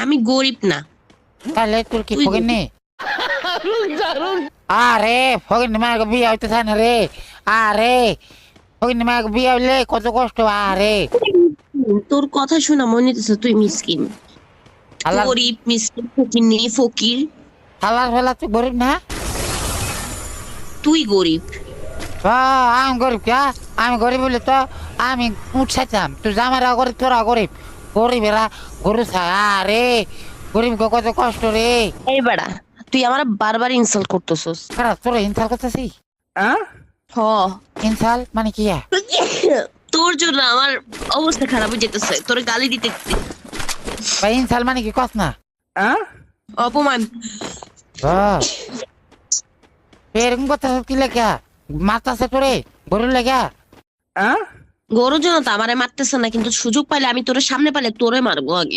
আমি গরিব না। তাহলে তোর কি তুই ফকির নি? আরে ফকির মাকে বিয়ে হইতে চায় না রে। আরে ফকির মাকে বিয়ে হইলে কত কষ্ট। আরে তোর কথা শোনা মনে হইতেছে তুই মিসকিন, আল্লাহ গরিব মিসকিন ফকির নেই ফকির। আল্লাহ ফেলা তুই গরিব না? তুই গরিব। আমি গরিব কে? আমি গরিব বলে তো আমি উঠছাইতাম। তুই জামাইরা গরিব, তোরা গরিব। গরিবেরা গরু খায়। আরে গরিব কত কষ্ট রে। এই বেড়া, তুই আমার বারবার ইনসাল্ট করতেছস। খারাপ তোরা ইনসাল করতেছি। হ, ইনসাল মানে কি? তোর জন্য আমার অবস্থা খারাপ হয়ে যেতেছে, তোর গালি দিতে দিতে। ভাই ইনসাল মানে কি কস না? অপমান। এরকম করতেছ কি লেখা? মারতাছে তোরে গরুর লেখা? গরুর জন্য তো আমারে মারতেছে না, কিন্তু সুযোগ পাইলে আমি তোরে সামনে পাইলে তোরে মারবো আগে।